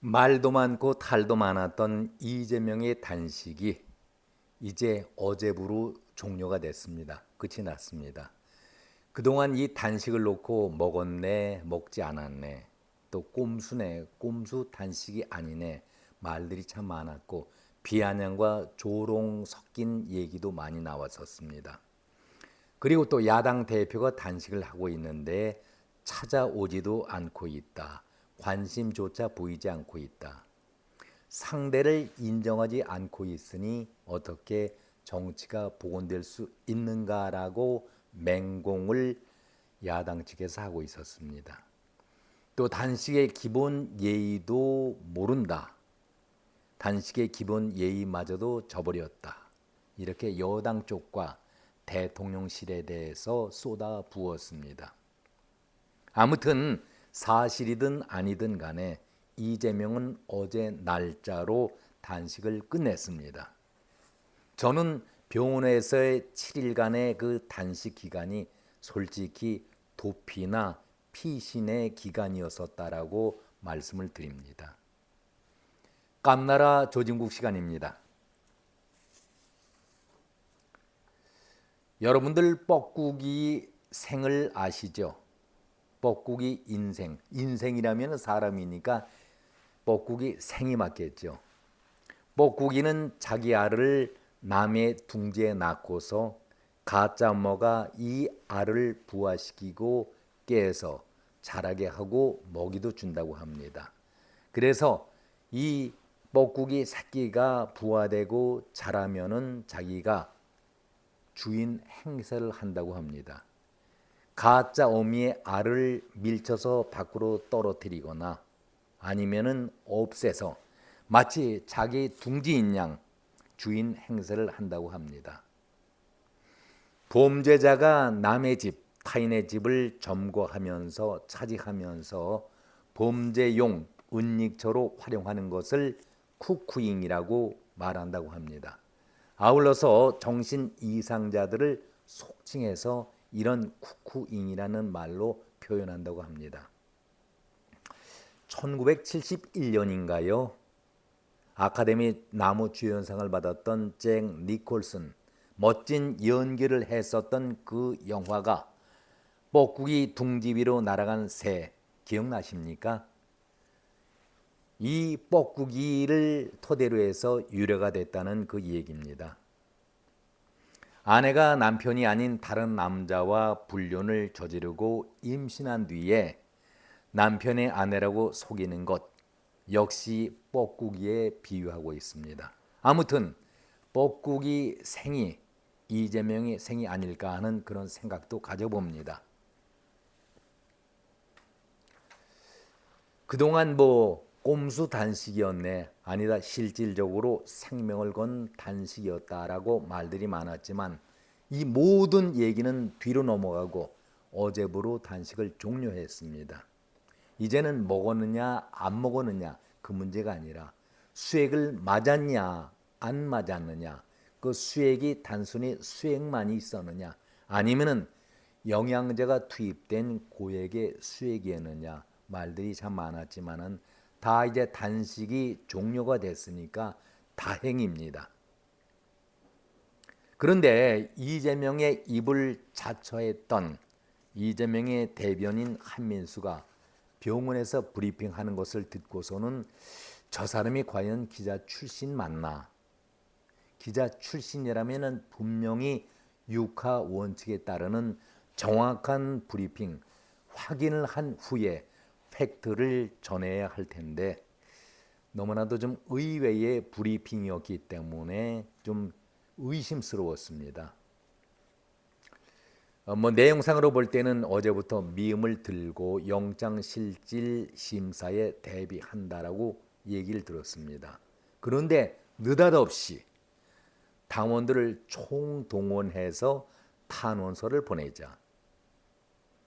말도 많고 탈도 많았던 이재명의 단식이 이제 어제부로 종료가 됐습니다. 끝이 났습니다. 그동안 이 단식을 놓고 먹었네, 먹지 않았네, 또 꼼수네, 꼼수 단식이 아니네 말들이 참 많았고 비아냥과 조롱 섞인 얘기도 많이 나왔었습니다. 그리고 또 야당 대표가 단식을 하고 있는데 찾아오지도 않고 있다. 관심조차 보이지 않고 있다. 상대를 인정하지 않고 있으니 어떻게 정치가 복원될 수 있는가라고 맹공을 야당 측에서 하고 있었습니다. 또 단식의 기본 예의도 모른다. 단식의 기본 예의마저도 저버렸다. 이렇게 여당 쪽과 대통령실에 대해서 쏟아 부었습니다. 아무튼 사실이든 아니든 간에 이재명은 어제 날짜로 단식을 끝냈습니다. 저는 병원에서의 7일간의 그 단식 기간이 솔직히 도피나 피신의 기간이었었다라고 말씀을 드립니다. 깜나라 조진국 시간입니다. 여러분들 뻐꾸기 생을 아시죠? 뻐꾸기 인생, 인생이라면 사람이니까 뻐꾸기 생이 맞겠죠. 뻐꾸기는 자기 알을 남의 둥지에 낳고서 가짜 엄마가 이 알을 부화시키고 깨서 자라게 하고 먹이도 준다고 합니다. 그래서 이 뻐꾸기 새끼가 부화되고 자라면은 자기가 주인 행세를 한다고 합니다. 가짜 어미의 알을 밀쳐서 밖으로 떨어뜨리거나 아니면은 없애서 마치 자기 둥지인 양 주인 행세를 한다고 합니다. 범죄자가 남의 집, 타인의 집을 점거하면서 차지하면서 범죄용 은닉처로 활용하는 것을 쿠쿠잉이라고 말한다고 합니다. 아울러서 정신 이상자들을 속칭해서 이런 쿠쿠잉이라는 말로 표현한다고 합니다. 1971년인가요? 아카데미 나무주연상을 받았던 잭 니콜슨, 멋진 연기를 했었던 그 영화가 뻐꾸기 둥지 위로 날아간 새 기억나십니까? 이 뻐꾸기를 토대로 해서 유래가 됐다는 그 얘기입니다. 아내가 남편이 아닌 다른 남자와 불륜을 저지르고 임신한 뒤에 남편의 아내라고 속이는 것 역시 뻐꾸기에 비유하고 있습니다. 아무튼 뻐꾸기 생이 이재명의 생이 아닐까 하는 그런 생각도 가져봅니다. 그동안 꼼수 단식이었네, 아니다 실질적으로 생명을 건 단식이었다라고 말들이 많았지만 이 모든 얘기는 뒤로 넘어가고 어제부로 단식을 종료했습니다. 이제는 먹었느냐 안 먹었느냐 그 문제가 아니라 수액을 맞았냐 안 맞았느냐, 그 수액이 단순히 수액만이 있었느냐 아니면은 영양제가 투입된 고액의 수액이었느냐 말들이 참 많았지만은 다 이제 단식이 종료가 됐으니까 다행입니다. 그런데 이재명의 입을 자처했던 이재명의 대변인 한민수가 병원에서 브리핑하는 것을 듣고서는 저 사람이 과연 기자 출신 맞나? 기자 출신이라면 분명히 육하 원칙에 따르는 정확한 브리핑, 확인을 한 후에 팩트를 전해야 할 텐데 너무나도 좀 의외의 브리핑이었기 때문에 좀 의심스러웠습니다. 내용상으로 볼 때는 어제부터 미음을 들고 영장실질 심사에 대비한다라고 얘기를 들었습니다. 그런데 느닷없이 당원들을 총동원해서 탄원서를 보내자.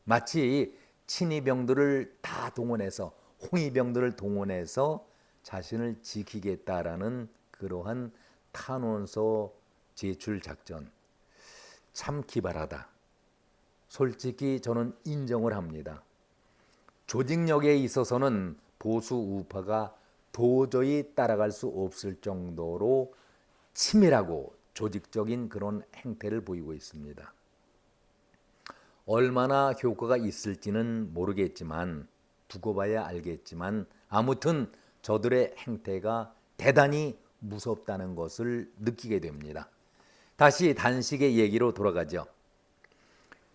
마치 친이병들을 다 동원해서 홍위병들을 동원해서 자신을 지키겠다라는 그러한 탄원서 제출 작전. 참 기발하다. 솔직히 저는 인정을 합니다. 조직력에 있어서는 보수 우파가 도저히 따라갈 수 없을 정도로 치밀하고 조직적인 그런 행태를 보이고 있습니다. 얼마나 효과가 있을지는 모르겠지만, 두고 봐야 알겠지만, 아무튼 저들의 행태가 대단히 무섭다는 것을 느끼게 됩니다. 다시 단식의 얘기로 돌아가죠.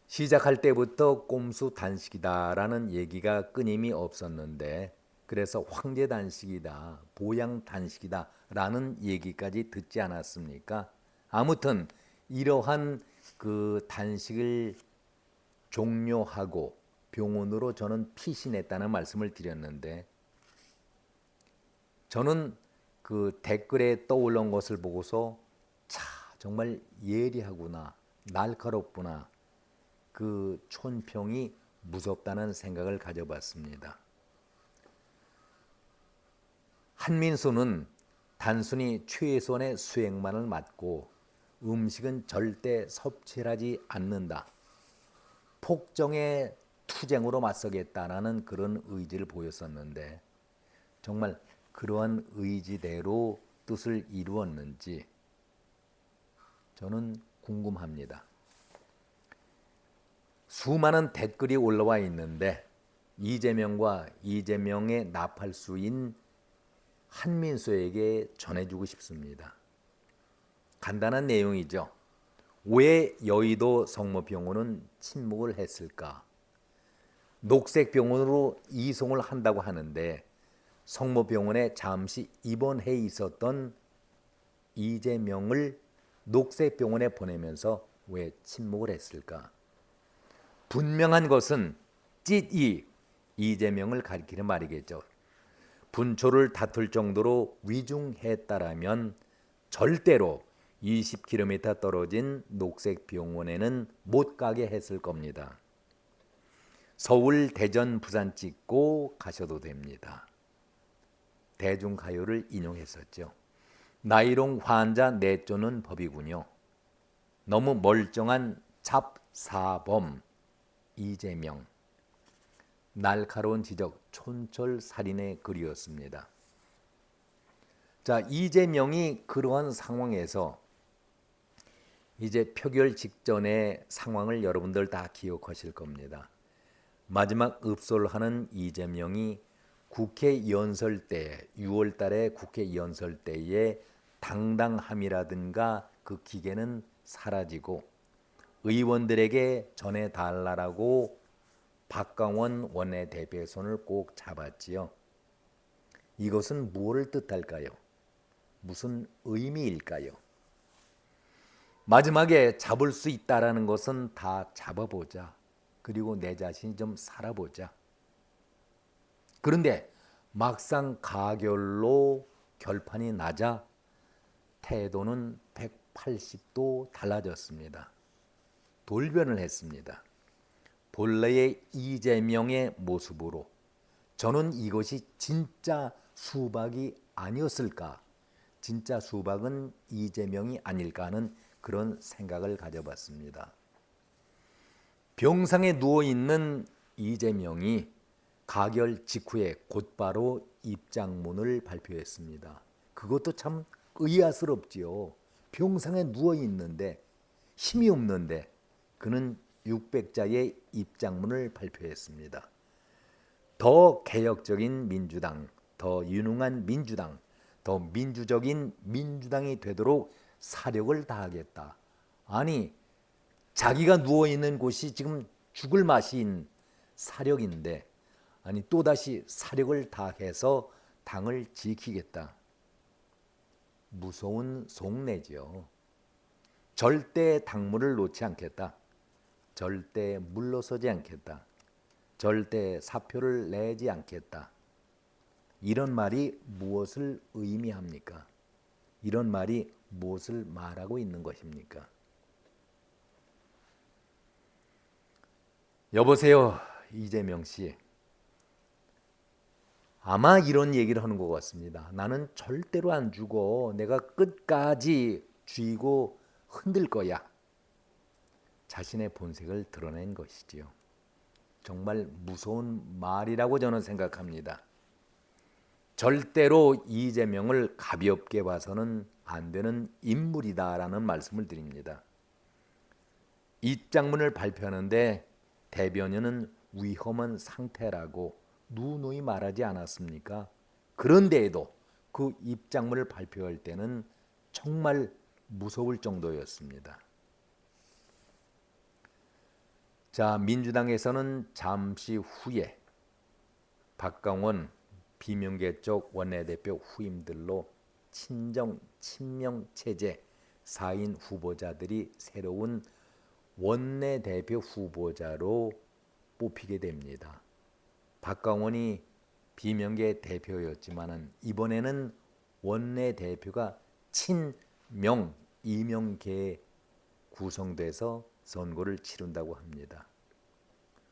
시작할 때부터 꼼수 단식이다라는 얘기가 끊임이 없었는데, 그래서 황제 단식이다, 보양 단식이다라는 얘기까지 듣지 않았습니까? 아무튼 이러한 그 단식을 종료하고 병원으로 저는 피신했다는 말씀을 드렸는데, 저는 그 댓글에 떠올른 것을 보고서 차, 정말 예리하구나, 날카롭구나, 그 촌평이 무섭다는 생각을 가져봤습니다. 한민수는 단순히 최소한의 수액만을 맞고 음식은 절대 섭취하지 않는다, 폭정의 투쟁으로 맞서겠다라는 그런 의지를 보였었는데, 정말 그러한 의지대로 뜻을 이루었는지 저는 궁금합니다. 수많은 댓글이 올라와 있는데, 이재명과 이재명의 나팔수인 한민수에게 전해주고 싶습니다. 간단한 내용이죠. 왜 여의도 성모병원은 침묵을 했을까? 녹색병원으로 이송을 한다고 하는데, 성모병원에 잠시 입원해 있었던 이재명을 녹색병원에 보내면서 왜 침묵을 했을까? 분명한 것은 찢이 이재명을 가리키는 말이겠죠. 분초를 다툴 정도로 위중했다라면 절대로 20km 떨어진 녹색병원에는 못 가게 했을 겁니다. 서울, 대전, 부산 찍고 가셔도 됩니다. 대중가요를 인용했었죠. 나이롱 환자 내쫓는 법이군요. 너무 멀쩡한 잡사범 이재명. 날카로운 지적, 촌철살인의 글이었습니다. 자, 이재명이 그러한 상황에서 이제 표결 직전의 상황을 여러분들 다 기억하실 겁니다. 마지막 읍솔하는 이재명이 국회 연설 때, 6월 달에 국회 연설 때의 당당함이라든가 그 기계는 사라지고 의원들에게 전해달라고 박강원 원내대표의 손을 꼭 잡았지요. 이것은 무엇을 뜻할까요? 무슨 의미일까요? 마지막에 잡을 수 있다라는 것은 다 잡아보자. 그리고 내 자신이 좀 살아보자. 그런데 막상 가결로 결판이 나자 태도는 180도 달라졌습니다. 돌변을 했습니다. 본래의 이재명의 모습으로 저는 이것이 진짜 수박이 아니었을까? 진짜 수박은 이재명이 아닐까 하는 그런 생각을 가져봤습니다. 병상에 누워있는 이재명이 가결 직후에 곧바로 입장문을 발표했습니다. 그것도 참 의아스럽지요. 병상에 누워있는데 힘이 없는데 그는 600자의 입장문을 발표했습니다. 더 개혁적인 민주당, 더 유능한 민주당, 더 민주적인 민주당이 되도록 사력을 다하겠다. 아니, 자기가 누워있는 곳이 지금 죽을 맛인 사력인데, 아니 또다시 사력을 다해서 당을 지키겠다. 무서운 속내죠. 절대 당무를 놓지 않겠다. 절대 물러서지 않겠다. 절대 사표를 내지 않겠다. 이런 말이 무엇을 의미합니까? 이런 말이 무엇을 말하고 있는 것입니까? 여보세요, 이재명 씨. 아마 이런 얘기를 하는 것 같습니다. 나는 절대로 안 죽어. 내가 끝까지 쥐고 흔들 거야. 자신의 본색을 드러낸 것이지요. 정말 무서운 말이라고 저는 생각합니다. 절대로 이재명을 가볍게 봐서는 안 되는 인물이다라는 말씀을 드립니다. 입장문을 발표하는데 대변인은 위험한 상태라고 누누이 말하지 않았습니까? 그런데에도 그 입장문을 발표할 때는 정말 무서울 정도였습니다. 자, 민주당에서는 잠시 후에 박강원 비명계 쪽 원내대표 후임들로 친명 체제 4인 후보자들이 새로운 원내대표 후보자로 뽑히게 됩니다. 박강원이 비명계 대표였지만 이번에는 원내대표가 친명 이명계에 구성돼서 선거를 치른다고 합니다.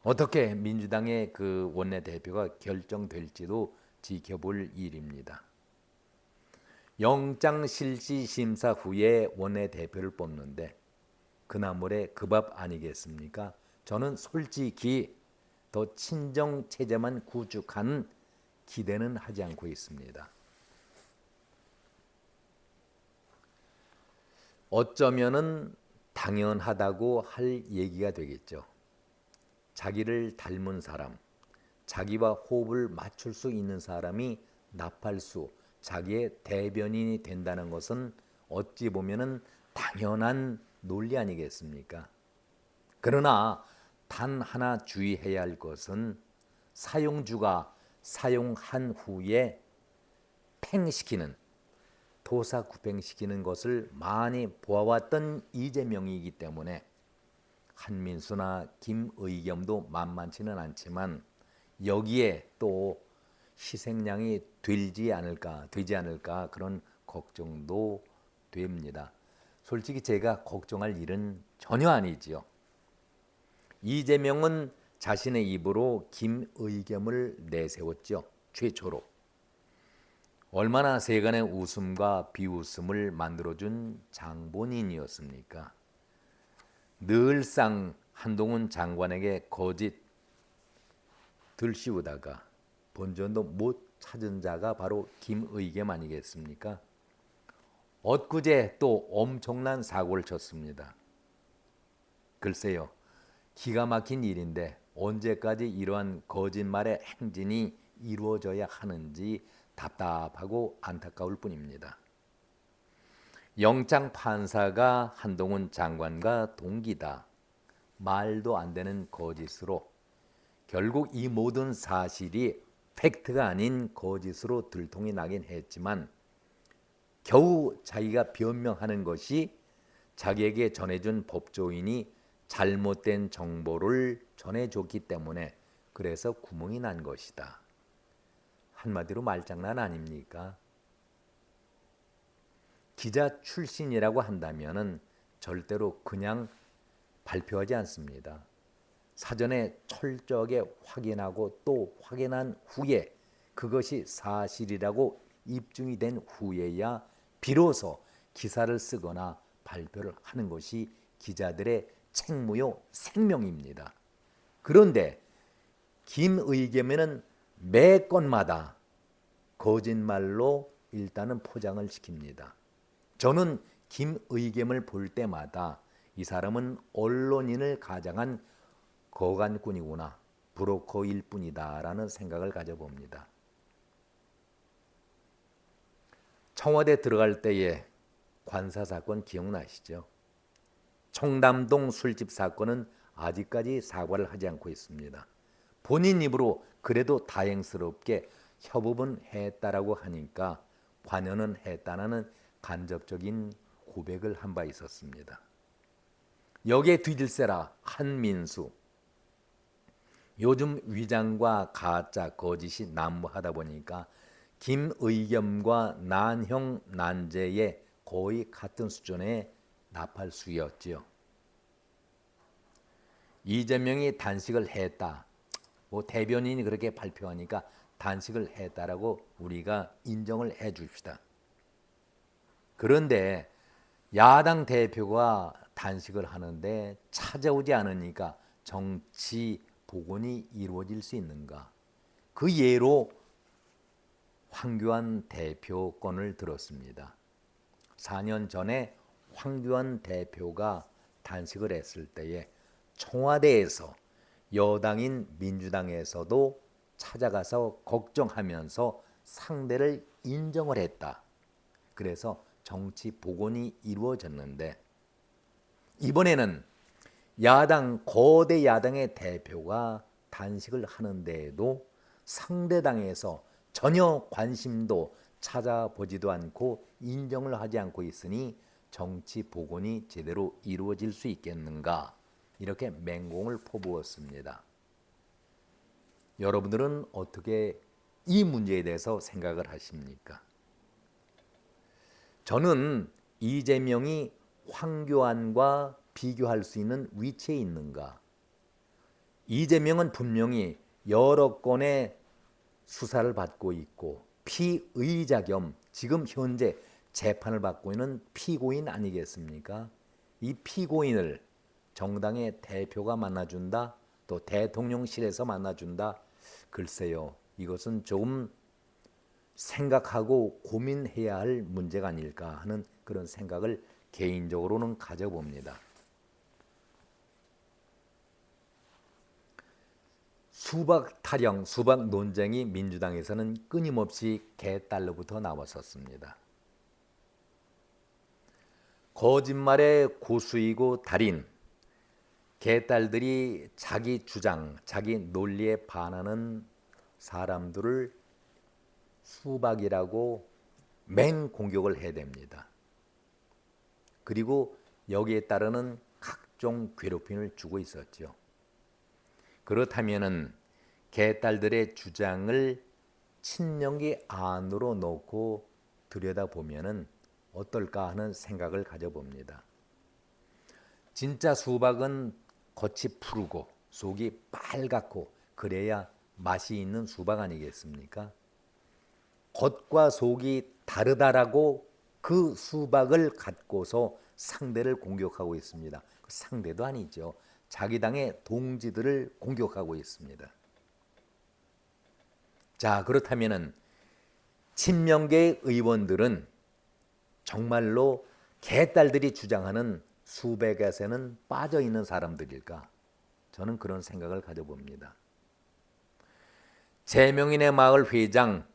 어떻게 민주당의 그 원내대표가 결정될지도 지켜볼 일입니다. 영장실시심사 후에 원내대표를 뽑는데 그나물의 그 밥 아니겠습니까? 저는 솔직히 더 친정체제만 구축한 기대는 하지 않고 있습니다. 어쩌면은 당연하다고 할 얘기가 되겠죠. 자기를 닮은 사람, 자기와 호흡을 맞출 수 있는 사람이 나팔수, 자기의 대변인이 된다는 것은 어찌 보면은 당연한 논리 아니겠습니까? 그러나 단 하나 주의해야 할 것은 사용주가 사용한 후에 팽시키는 도사구팽시키는 것을 많이 보아왔던 이재명이기 때문에 한민수나 김의겸도 만만치는 않지만 여기에 또 희생양이 되지 않을까 그런 걱정도 됩니다. 솔직히 제가 걱정할 일은 전혀 아니지요. 이재명은 자신의 입으로 김의겸을 내세웠죠. 최초로. 얼마나 세간의 웃음과 비웃음을 만들어준 장본인이었습니까? 늘상 한동훈 장관에게 거짓 들씌우다가 본전도 못 찾은 자가 바로 김의겸 아니겠습니까? 엊그제 또 엄청난 사고를 쳤습니다. 글쎄요, 기가 막힌 일인데 언제까지 이러한 거짓말의 행진이 이루어져야 하는지 답답하고 안타까울 뿐입니다. 영장 판사가 한동훈 장관과 동기다. 말도 안 되는 거짓으로 결국 이 모든 사실이 팩트가 아닌 거짓으로 들통이 나긴 했지만 겨우 자기가 변명하는 것이 자기에게 전해준 법조인이 잘못된 정보를 전해줬기 때문에 그래서 구멍이 난 것이다. 한마디로 말장난 아닙니까? 기자 출신이라고 한다면은 절대로 그냥 발표하지 않습니다. 사전에 철저하게 확인하고 또 확인한 후에 그것이 사실이라고 입증이 된 후에야 비로소 기사를 쓰거나 발표를 하는 것이 기자들의 책무요 생명입니다. 그런데 김의겸에는 매 건마다 거짓말로 일단은 포장을 시킵니다. 저는 김의겸을 볼 때마다 이 사람은 언론인을 가장한 거간꾼이구나, 브로커일 뿐이다라는 생각을 가져봅니다. 청와대 들어갈 때의 관사 사건 기억나시죠? 청담동 술집 사건은 아직까지 사과를 하지 않고 있습니다. 본인 입으로 그래도 다행스럽게 협업은 했다라고 하니까 관여는 했다는 간접적인 고백을 한 바 있었습니다. 여기에 뒤질세라 한민수. 요즘 위장과 가짜 거짓이 난무하다 보니까 김의겸과 난형 난제의 거의 같은 수준의 나팔수였지요. 이재명이 단식을 했다. 뭐 대변인이 그렇게 발표하니까 단식을 했다라고 우리가 인정을 해 줍시다. 그런데 야당 대표가 단식을 하는데 찾아오지 않으니까 정치 복원이 이루어질 수 있는가? 그 예로 황교안 대표권을 들었습니다. 4년 전에 황교안 대표가 단식을 했을 때에 청와대에서 여당인 민주당에서도 찾아가서 걱정하면서 상대를 인정을 했다. 그래서 정치 복원이 이루어졌는데 이번에는 거대 야당의 대표가 단식을 하는데에도 상대당에서 전혀 관심도 찾아보지도 않고 인정을 하지 않고 있으니 정치 복원이 제대로 이루어질 수 있겠는가, 이렇게 맹공을 퍼부었습니다. 여러분들은 어떻게 이 문제에 대해서 생각을 하십니까? 저는 이재명이 황교안과 비교할 수 있는 위치에 있는가? 이재명은 분명히 여러 건의 수사를 받고 있고 피의자 겸 지금 현재 재판을 받고 있는 피고인 아니겠습니까? 이 피고인을 정당의 대표가 만나준다, 또 대통령실에서 만나준다. 글쎄요, 이것은 조금 생각하고 고민해야 할 문제가 아닐까 하는 그런 생각을 개인적으로는 가져봅니다. 수박 타령, 수박 논쟁이 민주당에서는 끊임없이 개딸로부터 나왔었습니다. 거짓말의 고수이고 달인, 개딸들이 자기 주장, 자기 논리에 반하는 사람들을 수박이라고 맹공격을 해야 됩니다. 그리고 여기에 따르는 각종 괴롭힘을 주고 있었죠. 그렇다면은 개딸들의 주장을 친명계 안으로 놓고 들여다보면은 어떨까 하는 생각을 가져봅니다. 진짜 수박은 겉이 푸르고 속이 빨갛고 그래야 맛이 있는 수박 아니겠습니까? 겉과 속이 다르다라고 그 수박을 갖고서 상대를 공격하고 있습니다. 상대도 아니죠. 자기 당의 동지들을 공격하고 있습니다. 자, 그렇다면은 친명계 의원들은 정말로 개딸들이 주장하는 수백에서는 빠져 있는 사람들일까? 저는 그런 생각을 가져봅니다. 제명인의 마을 회장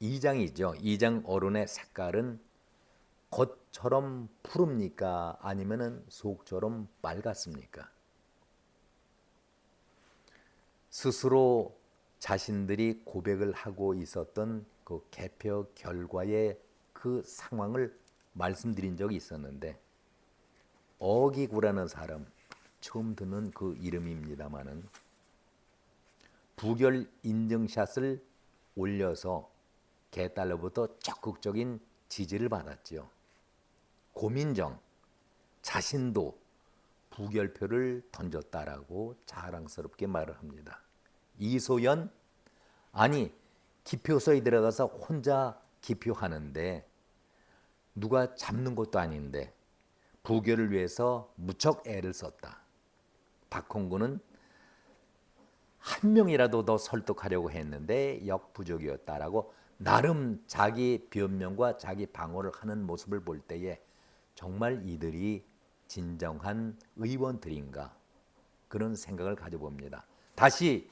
2장이죠. 2장 어른의 색깔은 겉처럼 푸릅니까? 아니면은 속처럼 빨갛습니까? 스스로 자신들이 고백을 하고 있었던 그 개표 결과의 그 상황을 말씀드린 적이 있었는데, 어기구라는 사람, 처음 듣는 그 이름입니다마는 부결 인증샷을 올려서 개딸로부터 적극적인 지지를 받았죠. 고민정 자신도 부결표를 던졌다라고 자랑스럽게 말을 합니다. 이소연, 아니 기표소에 들어가서 혼자 기표하는데 누가 잡는 것도 아닌데 부결을 위해서 무척 애를 썼다. 박홍구는 한 명이라도 더 설득하려고 했는데 역부족이었다라고 나름 자기 변명과 자기 방어를 하는 모습을 볼 때에 정말 이들이 진정한 의원들인가, 그런 생각을 가져봅니다. 다시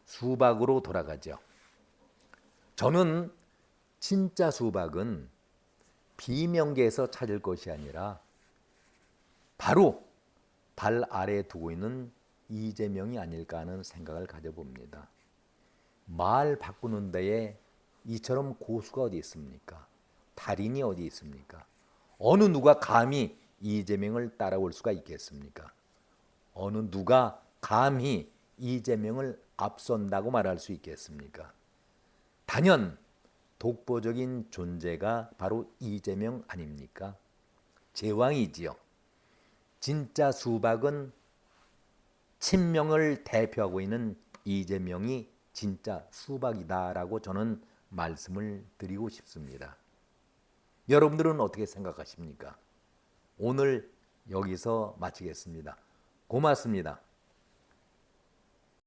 수박으로 돌아가죠. 저는 진짜 수박은 비명계에서 찾을 것이 아니라 바로 발 아래에 두고 있는 이재명이 아닐까 하는 생각을 가져봅니다. 말 바꾸는 데에 이처럼 고수가 어디 있습니까? 달인이 어디 있습니까? 어느 누가 감히 이재명을 따라올 수가 있겠습니까? 어느 누가 감히 이재명을 앞선다고 말할 수 있겠습니까? 단연 독보적인 존재가 바로 이재명 아닙니까? 제왕이지요. 진짜 수박은 친명을 대표하고 있는 이재명이 진짜 수박이다라고 저는 말씀을 드리고 싶습니다. 여러분들은 어떻게 생각하십니까? 오늘 여기서 마치겠습니다. 고맙습니다.